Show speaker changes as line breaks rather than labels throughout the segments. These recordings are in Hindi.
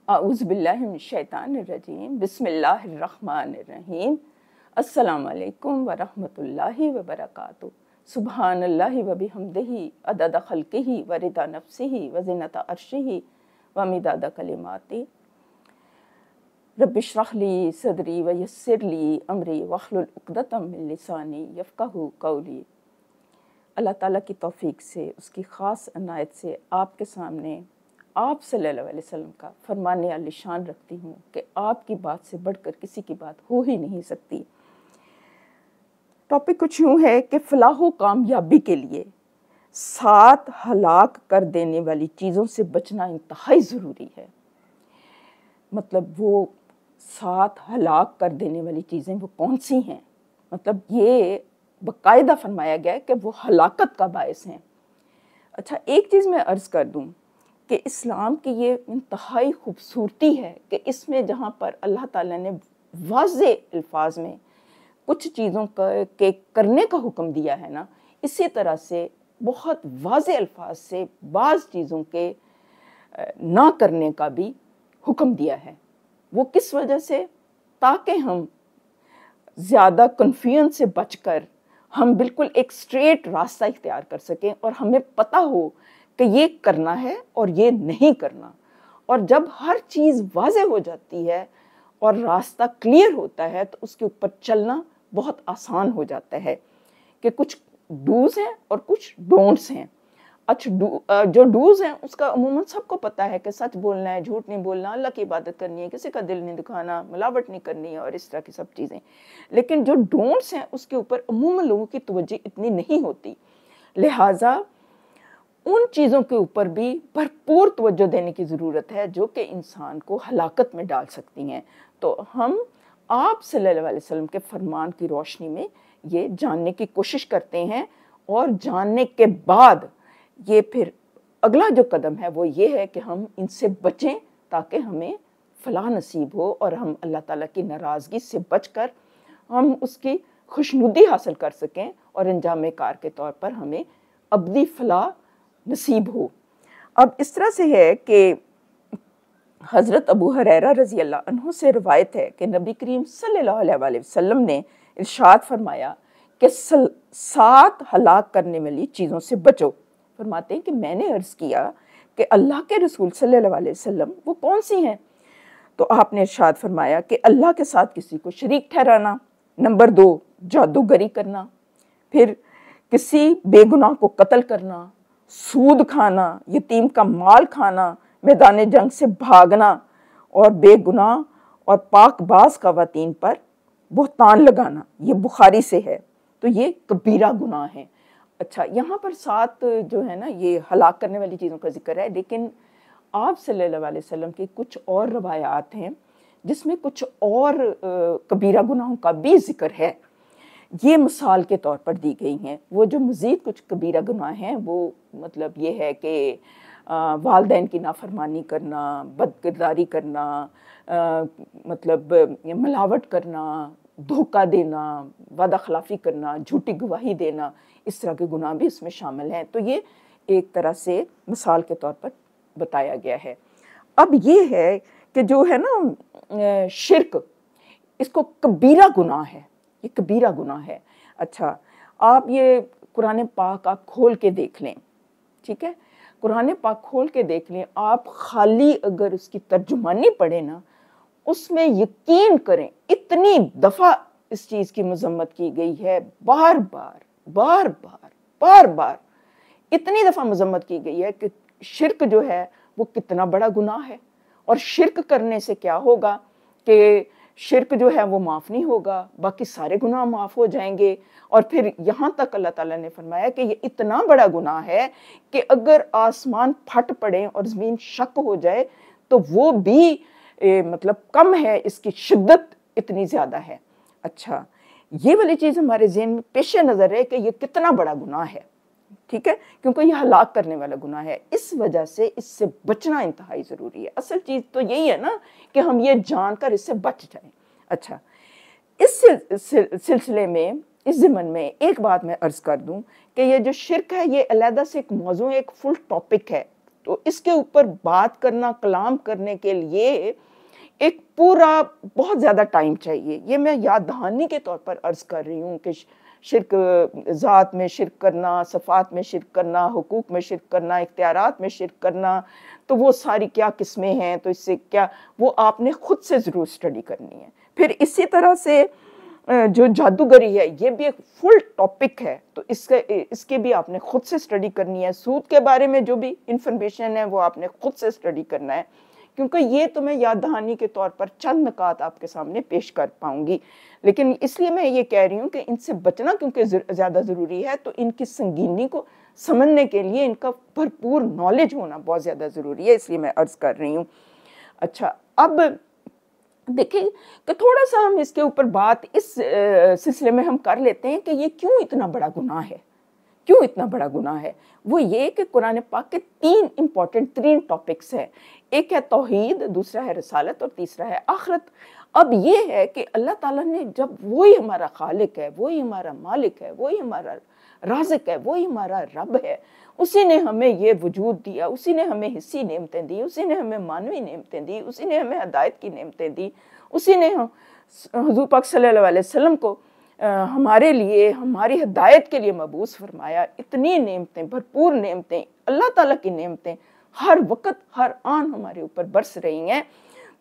आऊज़ुबिल्लाहिमिनश्शैतानिर्रजीम बिस्मिल्लाहिर्रहमानिर्रहीम अस्सलामु अलैकुम व रहमतुल्लाहि व बरकातुहू सुब्हानल्लाहि व बिहम्दिही अदद खल्क़िही व रिदा नफ्सिही व ज़िनता अर्शिही व मिदाद कलिमाती रब्बिश्रह ली सदरी व यस्सिर ली अमरी वहलुल उक़दतम मिन लिसानी यफ़क़हू क़ौली। अल्लाह ताला की तौफ़ीक़ से, उसकी ख़ास अनायत से आपके सामने आप सल्लल्लाहु अलैहि वसल्लम का फरमाने आलिशान रखती हूँ कि आपकी बात से बढ़कर किसी की बात हो ही नहीं सकती। टॉपिक कुछ यूँ है कि फ़लाह कामयाबी के लिए 7 हलाक कर देने वाली चीज़ों से बचना इंतहाई ज़रूरी है। मतलब वो 7 हलाक कर देने वाली चीज़ें वो कौन सी हैं? मतलब ये बाकायदा फरमाया गया है कि वो हलाकत का बायस हैं। अच्छा, एक चीज़ मैं अर्ज़ कर दूँ कि इस्लाम की ये इंतहाई खूबसूरती है कि इसमें जहाँ पर अल्लाह ताला ने वाज़े अल्फाज में कुछ चीज़ों के करने का हुक्म दिया है ना, इसी तरह से बहुत वाज़े अल्फाज से बाज़ चीज़ों के ना करने का भी हुक्म दिया है। वो किस वजह से? ताकि हम ज़्यादा कन्फ्यूजन से बचकर हम बिल्कुल एक स्ट्रेट रास्ता इख्तियार कर सकें और हमें पता हो कि ये करना है और ये नहीं करना। और जब हर चीज़ वाज़ेह हो जाती है और रास्ता क्लियर होता है तो उसके ऊपर चलना बहुत आसान हो जाता है कि कुछ डूज़ हैं और कुछ डोंट्स हैं। अच्छा, जो डूज़ हैं उसका अमूमन सबको पता है कि सच बोलना है, झूठ नहीं बोलना, अल्लाह की इबादत करनी है, किसी का दिल नहीं दुखाना, मिलावट नहीं करनी है और इस तरह की सब चीज़ें। लेकिन जो डोंट्स हैं उसके ऊपर अमूमन लोगों की तवज्जो इतनी नहीं होती, लिहाजा उन चीज़ों के ऊपर भी भरपूर तवज्जो देने की ज़रूरत है जो कि इंसान को हलाकत में डाल सकती हैं। तो हम आप सल्लल्लाहु अलैहि वसल्लम के फरमान की रोशनी में ये जानने की कोशिश करते हैं और जानने के बाद ये फिर अगला जो कदम है वो ये है कि हम इनसे बचें ताकि हमें फलाह नसीब हो और हम अल्लाह ताला की नाराज़गी से बचकर हम उसकी खुशनुदी हासिल कर सकें और अंजाम कार के तौर पर हमें अबदी फलाह नसीब हो। अब इस तरह से है कि हज़रत अबू हुरैरा रज़ी अल्लाह अन्हु से रिवायत है कि नबी करीम सल्लल्लाहु अलैहि वसल्लम ने इरशाद फरमाया कि 7 हलाक करने वाली चीज़ों से बचो। फरमाते हैं कि मैंने अर्ज़ किया कि अल्लाह के रसूल सल्लल्लाहु अलैहि वसल्लम वो कौन सी हैं? तो आपने इरशाद फरमाया कि अल्लाह के साथ किसी को शरीक ठहराना, नंबर 2 जादूगरी करना, फिर किसी बेगुनाह को कत्ल करना, सूद खाना, यतीम का माल खाना, मैदान जंग से भागना और बेगुनाह और पाकबाज ख़वातीन पर बुहतान लगाना। ये बुखारी से है। तो ये कबीरा गुनाह है। अच्छा, यहाँ पर 7 जो है ना ये हलाक करने वाली चीज़ों का जिक्र है, लेकिन आप सल्लल्लाहु अलैहि वसल्लम की कुछ और रवायात हैं जिसमें कुछ और कबीरा गुनाहों का भी जिक्र है। ये मिसाल के तौर पर दी गई हैं। वो जो मज़ीद कुछ कबीरा गुनाह हैं वो मतलब ये है कि वालिदैन की नाफरमानी करना, बदकिरदारी करना, मतलब मिलावट करना, धोखा देना, वादा खिलाफ़ी करना, झूठी गवाही देना, इस तरह के गुनाह भी इसमें शामिल हैं। तो ये एक तरह से मिसाल के तौर पर बताया गया है। अब ये है कि जो है ना शिर्क, इसको कबीरा गुनाह है, ये कबीरा गुनाह है। अच्छा, आप ये कुरान पाक आप खोल के देख लें, ठीक है, कुरान पाक खोल के देख लें आप, खाली अगर उसकी तर्जुमानी पढ़े ना, उसमें यकीन करें इतनी दफ़ा इस चीज़ की मज़म्मत की गई है, बार बार बार बार बार बार इतनी दफ़ा मज़म्मत की गई है कि शिर्क जो है वो कितना बड़ा गुनाह है। और शिर्क करने से क्या होगा कि शिर्क जो है वो माफ़ नहीं होगा, बाकी सारे गुनाह माफ़ हो जाएंगे। और फिर यहाँ तक अल्लाह ताला ने फरमाया कि ये इतना बड़ा गुनाह है कि अगर आसमान फट पड़े और ज़मीन शक हो जाए तो वो भी मतलब कम है, इसकी शिद्दत इतनी ज़्यादा है। अच्छा, ये वाली चीज़ हमारे ज़हन में पेश नज़र है कि ये कितना बड़ा गुनाह है, ठीक है, क्योंकि ये हलाक करने वाला गुनाह है। इस वजह से इससे बचना इंतहाई ज़रूरी है। असल चीज़ तो यही है ना कि हम ये जानकर इससे बच जाएं। अच्छा, इस सिलसिले में, इस ज़िमन में एक बात मैं अर्ज़ कर दूं कि ये जो शिर्क है ये अलहदा से एक मौजू, एक फुल टॉपिक है, तो इसके ऊपर बात करना, कलाम करने के लिए एक पूरा बहुत ज़्यादा टाइम चाहिए। ये मैं याद दहानी के तौर पर अर्ज़ कर रही हूँ कि शिर्क ज़ात में शिर्क करना, सफ़ात में शिर्क करना, हुकूक में शिर्क करना, इख्तियारात में शिर्क करना, तो वो सारी क्या किस्में हैं, तो इससे क्या, वो आपने खुद से ज़रूर स्टडी करनी है। फिर इसी तरह से जो जादूगरी है ये भी एक फुल टॉपिक है, तो इसके भी आपने खुद से स्टडी करनी है। सूद के बारे में जो भी इंफॉर्मेशन है वो आपने खुद से स्टडी करना है, क्योंकि ये तो मैं याद दहानी के तौर पर चंद नकात आपके सामने पेश कर पाऊंगी, लेकिन इसलिए मैं ये कह रही हूँ कि इनसे बचना क्योंकि ज़्यादा ज़रूरी है, तो इनकी संगीनी को समझने के लिए इनका भरपूर नॉलेज होना बहुत ज़्यादा ज़रूरी है, इसलिए मैं अर्ज़ कर रही हूँ। अच्छा, अब देखिए कि थोड़ा सा हम इसके ऊपर बात इस सिलसिले में हम कर लेते हैं कि ये क्यों इतना बड़ा गुनाह है, क्यों इतना बड़ा गुनाह है। वो ये कि कुरान पाक के तीन टॉपिक्स हैं, एक है तौहीद, दूसरा है रिसालत और तीसरा है आखिरत। अब ये है कि अल्लाह ताला ने, जब वही हमारा खालिक है, वही हमारा मालिक है, वही हमारा राज़िक है, वही हमारा रब है, उसी ने हमें ये वजूद दिया, उसी ने हमें हिस्सी नेमतें दी, उसी ने हमें मानवी नेमतें दी, उसी ने हमें हदायत की नेमतें दी, उसी ने हुज़ूर पाक सल्लल्लाहु अलैहि वसल्लम को हमारे लिए, हमारी हिदायत के लिए मबूस फरमाया। इतनी नेमतें, भरपूर नेमतें, अल्लाह ताला की नेमतें हर वक्त हर आन हमारे ऊपर बरस रही हैं।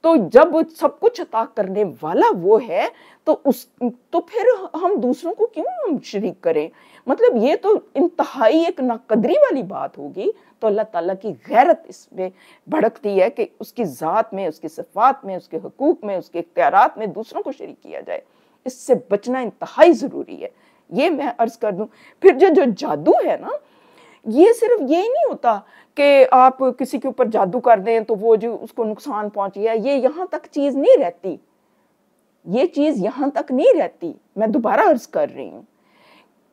तो जब सब कुछ अता करने वाला वो है, तो फिर हम दूसरों को क्यों हम शरीक करें। मतलब ये तो इंतहाई एक नाकदरी वाली बात होगी। तो अल्लाह ताला की गैरत इसमें भड़कती है कि उसकी ज़ात में, उसकी सिफ़ात में, उसके हुकूक में, उसके इख्तियारात में दूसरों को शरीक किया जाए। इससे बचना इंतहाई ज़रूरी है, ये मैं अर्ज़ कर दूँ। फिर जो जादू है ना, ये सिर्फ ये नहीं होता कि आप किसी के ऊपर जादू कर दें तो वो जो उसको नुकसान पहुंच गया, ये यहाँ तक चीज़ नहीं रहती, ये चीज़ यहाँ तक नहीं रहती। मैं दोबारा अर्ज़ कर रही हूँ,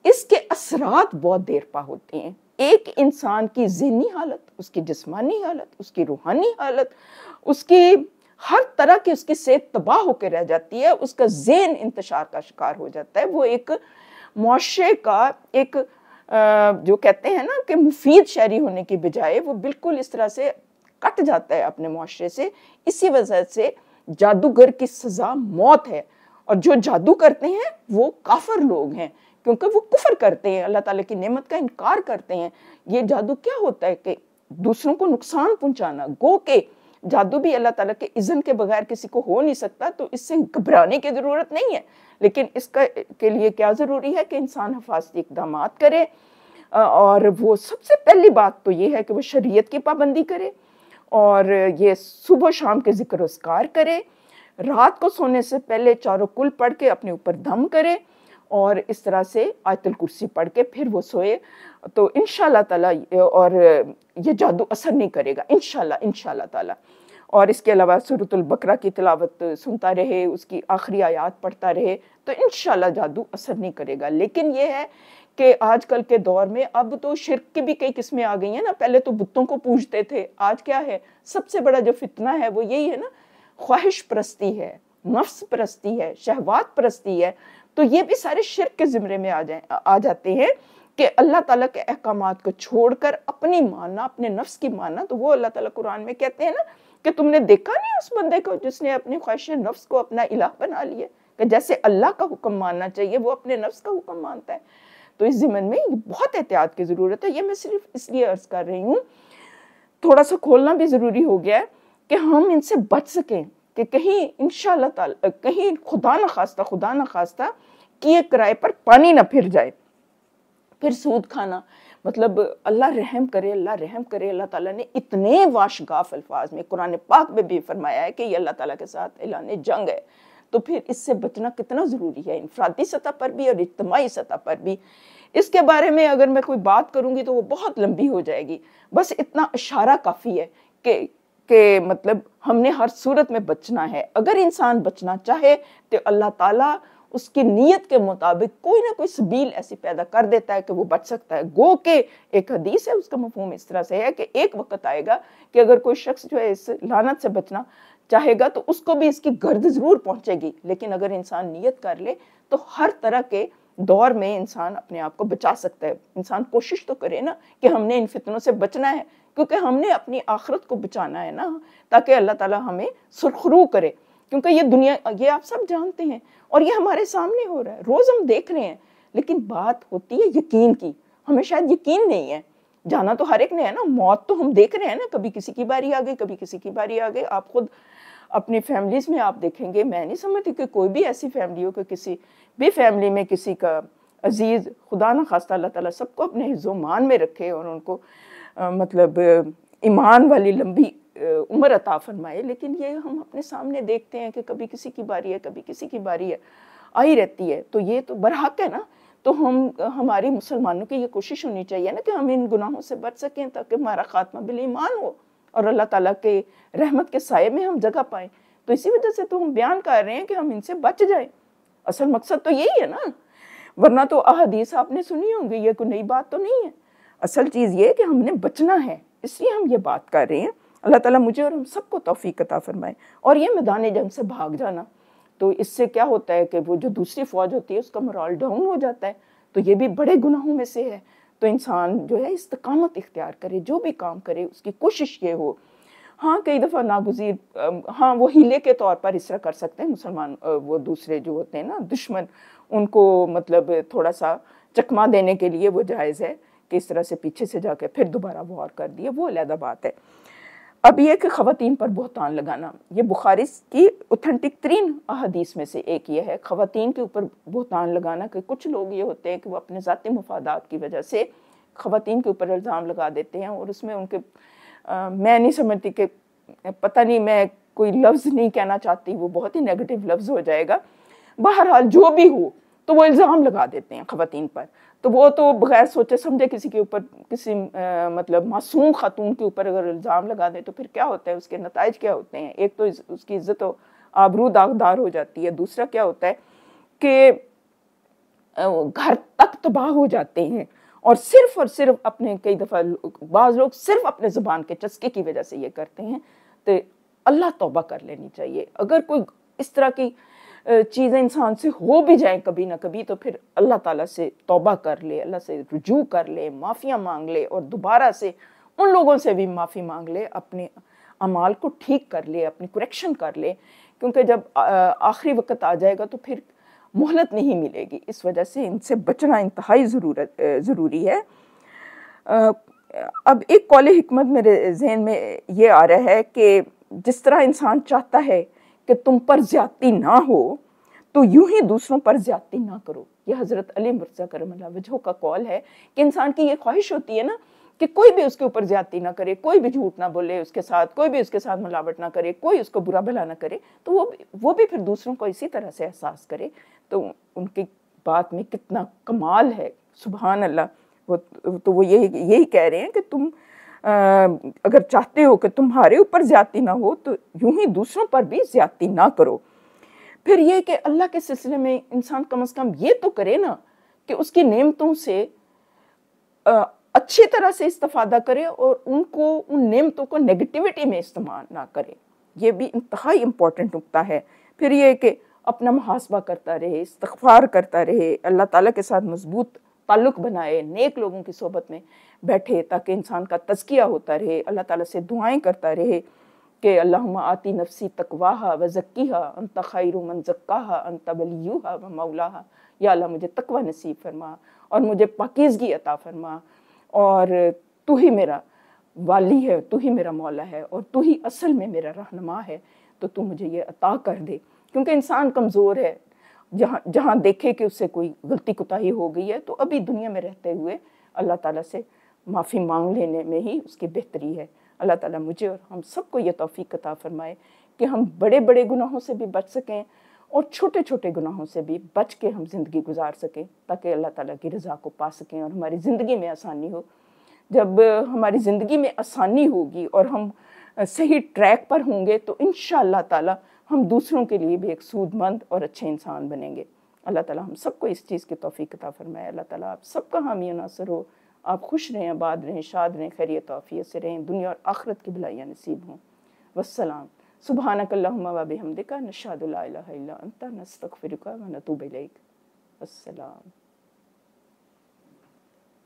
इसके असरात बहुत देर पा होते हैं। एक इंसान की ज़हनी हालत, उसकी जिस्मानी हालत, उसकी रूहानी हालत, उसकी हर तरह की उसकी सेहत तबाह होकर रह जाती है, उसका ज़हन इंतशार का शिकार हो जाता है। वो एक मुआशरे का एक जो कहते हैं ना कि मुफीद शहरी होने की बजाय वो बिल्कुल इस तरह से कट जाता है अपने मुआशरे से। इसी वजह से जादूगर की सज़ा मौत है, और जो जादू करते हैं वो काफिर लोग हैं, क्योंकि वो कुफर करते हैं, अल्लाह ताला की नेमत का इनकार करते हैं। ये जादू क्या होता है कि दूसरों को नुकसान पहुंचाना। गो के जादू भी अल्लाह ताला के इज़्न के बगैर किसी को हो नहीं सकता, तो इससे घबराने की ज़रूरत नहीं है। लेकिन इसका के लिए क्या ज़रूरी है कि इंसान हिफाजती इक़दाम करे, और वो सबसे पहली बात तो ये है कि वो शरीयत की पाबंदी करे, और ये सुबह शाम के ज़िक्र अस्कार करे, रात को सोने से पहले चारों कुल पढ़ के अपने ऊपर दम करे, और इस तरह से आयतुल कुर्सी पढ़ के फिर वो सोए, तो इंशाअल्लाह ताला और ये जादू असर नहीं करेगा इंशाअल्लाह ताला। और इसके अलावा सूरतुल बकरा की तिलावत सुनता रहे, उसकी आखिरी आयात पढ़ता रहे, तो इंशाअल्लाह जादू असर नहीं करेगा। लेकिन ये है कि आजकल के दौर में अब तो शिर्क की भी कई किस्में आ गई हैं ना। पहले तो बुतों को पूजते थे, आज क्या है, सबसे बड़ा जो फितना है वो यही है ना, ख्वाहिश परस्ती है, नफ्स परस्ती है, शहवात परस्ती है। तो ये भी सारे शिर्क के ज़िम्रे में आ जाते हैं कि अल्लाह ताला के अहकामात को छोड़कर अपनी मानना, अपने नफ्स की मानना। तो वो अल्लाह ताला कुरान में कहते हैं ना कि तुमने देखा नहीं उस बंदे को जिसने अपनी ख्वाहिश नफ्स को अपना इलाह बना लिया, कि जैसे अल्लाह का हुक्म मानना चाहिए वो अपने नफ्स का हुक्म मानता है। तो इस ज़िम्न में बहुत एहतियात की ज़रूरत है। ये मैं सिर्फ इसलिए अर्ज़ कर रही हूँ, थोड़ा सा खोलना भी ज़रूरी हो गया है कि हम इनसे बच सकें, कि कहीं इंशाअल्लाह ताला कहीं खुदा न खास्ता किए किराए पर पानी ना फिर जाए। फिर सूद खाना, मतलब अल्लाह रहम करे, अल्लाह रहम करे। अल्लाह ताला ने इतने वाशगाफ अल्फाज में कुरान पाक में भी फरमाया है कि ये अल्लाह ताला के साथ ऐलान जंग है। तो फिर इससे बचना कितना ज़रूरी है, इनफरादी सतह पर भी और इज्तिमाई सतह पर भी। इसके बारे में अगर मैं कोई बात करूँगी तो वो बहुत लंबी हो जाएगी। बस इतना इशारा काफ़ी है कि मतलब हमने हर सूरत में बचना है। अगर इंसान बचना चाहे तो अल्लाह ताला उसकी नीयत के मुताबिक कोई ना कोई सबील ऐसी पैदा कर देता है कि वो बच सकता है। गो के एक हदीस है, उसका मफहूम इस तरह से है कि एक वक्त आएगा कि अगर कोई शख्स जो है इस लानत से बचना चाहेगा तो उसको भी इसकी गर्द ज़रूर पहुंचेगी। लेकिन अगर इंसान नीयत कर ले तो हर तरह के दौर में इंसान अपने आप को बचा सकता है। इंसान कोशिश तो करे ना कि हमने इन फितनों से बचना है, क्योंकि हमने अपनी आखिरत को बचाना है ना, ताकि अल्लाह ताला हमें सुरखरू करे। क्योंकि ये दुनिया, ये आप सब जानते हैं और ये हमारे सामने हो रहा है, रोज़ हम देख रहे हैं। लेकिन बात होती है यकीन की, हमें शायद यकीन नहीं है। जाना तो हर एक ने है ना, मौत तो हम देख रहे हैं ना, कभी किसी की बारी आ गई, कभी किसी की बारी आ गई। आप खुद अपनी फैमिलीज़ में आप देखेंगे, मैं नहीं समझती कि कोई भी ऐसी फैमिली हो कि किसी भी फैमिली में किसी का अजीज़, खुदा न खास्ता अल्लाह ताला सबको अपने हिज़्ज़ो-मान में रखे और उनको मतलब ईमान वाली लंबी उम्र अता फरमाए। लेकिन ये हम अपने सामने देखते हैं कि कभी किसी की बारी है, कभी किसी की बारी है, आई रहती है। तो ये तो बरहक है ना। तो हमारी मुसलमानों की ये कोशिश होनी चाहिए ना कि हम इन गुनाहों से बच सकें, ताकि हमारा खात्मा बिल ईमान हो और अल्लाह ताला के रहमत के साये में हम जगह पाएँ। तो इसी वजह से तो हम बयान कर रहे हैं कि हम इनसे बच जाएँ। असल मकसद तो यही है ना, वरना तो अहादीस आपने सुनी होंगी, ये कोई नई बात तो नहीं है। असल चीज़ ये है कि हमने बचना है, इसलिए हम ये बात कर रहे हैं। अल्लाह ताला मुझे और हम सबको तौफीक अता फरमाए। और ये मैदान जंग से भाग जाना, तो इससे क्या होता है कि वो जो दूसरी फ़ौज होती है उसका मोरल डाउन हो जाता है। तो ये भी बड़े गुनाहों में से है। तो इंसान जो है इस्तिकामत इख्तियार करे, जो भी काम करे उसकी कोशिश ये हो। हाँ, कई दफ़ा नागुज़ीर हाँ, वो हीले के तौर पर इस तरह कर सकते हैं मुसलमान, वो दूसरे जो होते हैं ना दुश्मन, उनको मतलब थोड़ा सा चकमा देने के लिए वो जायज़ है कि इस तरह से पीछे से जाके फिर दोबारा वॉर कर दिए, वो अलग बात है। अब ये कि ख़वातीन पर बहतान लगाना, ये बुखारी की ऑथेंटिक तरीन अहादीस में से एक ये है, ख़वातीन के ऊपर बहतान लगाना। कि कुछ लोग ये होते हैं कि वो अपने ज़ाती मुफादात की वजह से ख़वातीन के ऊपर इल्ज़ाम लगा देते हैं और उसमें उनके मैं नहीं समझती कि, पता नहीं, मैं कोई लफ्ज़ नहीं कहना चाहती, वो बहुत ही नेगेटिव लफ्ज़ हो जाएगा। बहरहाल जो भी हो, तो वो इल्ज़ाम लगा देते हैं ख़वातीन पर। तो वो तो बगैर सोचे समझे किसी के ऊपर, किसी मतलब मासूम खातून के ऊपर अगर इल्ज़ाम लगा दें तो फिर क्या होता है, उसके नताइज क्या होते हैं। एक तो उसकी इज़्ज़त व आबरू दागदार हो जाती है, दूसरा क्या होता है कि घर तक तबाह हो जाते हैं। और सिर्फ अपने, कई दफ़ा बाज़ लोग सिर्फ अपने ज़ुबान के चस्के की वजह से ये करते हैं। तो अल्लाह तौबा कर लेनी चाहिए। अगर कोई इस तरह की चीज़ें इंसान से हो भी जाएँ कभी ना कभी, तो फिर अल्लाह ताला से तौबा कर ले, अल्लाह से रुजू कर ले, माफ़िया मांग ले और दोबारा से उन लोगों से भी माफ़ी मांग ले, अपने अमाल को ठीक कर ले, अपनी करेक्शन कर ले। क्योंकि जब आखिरी वक्त आ जाएगा तो फिर मोहलत नहीं मिलेगी। इस वजह से इनसे बचना इंतहाई ज़रूरी है। अब एक कौल हिकमत मेरे ज़हन में ये आ रहा है कि जिस तरह इंसान चाहता है कि तुम पर ज़्यादती ना हो, तो यूं ही दूसरों पर ज़्यादती ना करो। ये हज़रत अली मिर्ज़ा करमल्लाहु वजहू का कौल है कि इंसान की ये ख्वाहिश होती है ना कि कोई भी उसके ऊपर ज़्यादती ना करे, कोई भी झूठ ना बोले उसके साथ, कोई भी उसके साथ मिलावट ना करे, कोई उसको बुरा भला ना करे, तो वो भी फिर दूसरों को इसी तरह से एहसास करे। तो उनकी बात में कितना कमाल है, सुभान अल्लाह। वो यही कह रहे हैं कि तुम अगर चाहते हो कि तुम्हारे ऊपर ज़्यादती ना हो, तो यूं ही दूसरों पर भी ज़्यादती ना करो। फिर ये कि अल्लाह के सिलसिले में इंसान कम से कम ये तो करे ना कि उसकी नेमतों से अच्छी तरह से इस्तेफादा करे और उन नेमतों को नेगेटिविटी में इस्तेमाल ना करे। ये भी इंतहाई इम्पोर्टेंट नुक्ता है। फिर ये कि अपना मुहासबा करता रहे, इस्तिग़फ़ार करता रहे, अल्लाह ताला के साथ मज़बूत ताल्लुक़ बनाए, नेक लोगों की सोबत में बैठे ताकि इंसान का तज़किया होता रहे, अल्लाह ताला से दुआएं करता रहे कि अल्लाहुम्मा आती नफ्सी तक़वाहा व ज़क्कीहा अंत खैरु मन ज़क्काहा अंत वलियुहा व मौलाहा। या अल्लाह मुझे तक़वा नसीब फरमा और मुझे पाकीज़गी अता फरमा, और तू ही मेरा वाली है, तू ही मेरा मौला है और तू ही असल में मेरा रहनुमा है। तो तू मुझे ये अता कर दे। क्योंकि इंसान कमज़ोर है, जहाँ देखे कि उससे कोई गलती कोताही हो गई है, तो अभी दुनिया में रहते हुए अल्लाह ताला से माफ़ी मांग लेने में ही उसकी बेहतरी है। अल्लाह ताला मुझे और हम सबको ये तौफ़ीक़ अता फ़रमाए कि हम बड़े बड़े गुनाहों से भी बच सकें और छोटे छोटे गुनाहों से भी बच के हम ज़िंदगी गुजार सकें, ताकि अल्लाह ताला की रज़ा को पा सकें और हमारी ज़िंदगी में आसानी हो। जब हमारी ज़िंदगी में आसानी होगी और हम सही ट्रैक पर होंगे, तो इंशाअल्लाह ताला हम दूसरों के लिए भी एक सूदमंद और अच्छे इंसान बनेंगे। अल्लाह ताला हम सबको इस चीज़ की तौफ़ीक़ अता फ़रमाए। अल्लाह ताला आप सबका हामी नासर हो। आप खुश रहें, आबाद रहें, शाद रहें, खैरियत आफ़ियत से रहें, दुनिया और आखिरत की भलाइयाँ नसीब हों। वस्सलाम। सुब्हानक अल्लाहुम्मा व बिहम्दिका नशहदु ला इलाहा इल्ला अंता नस्तग़फिरुका व नतूबु इलैक। वस्सलाम।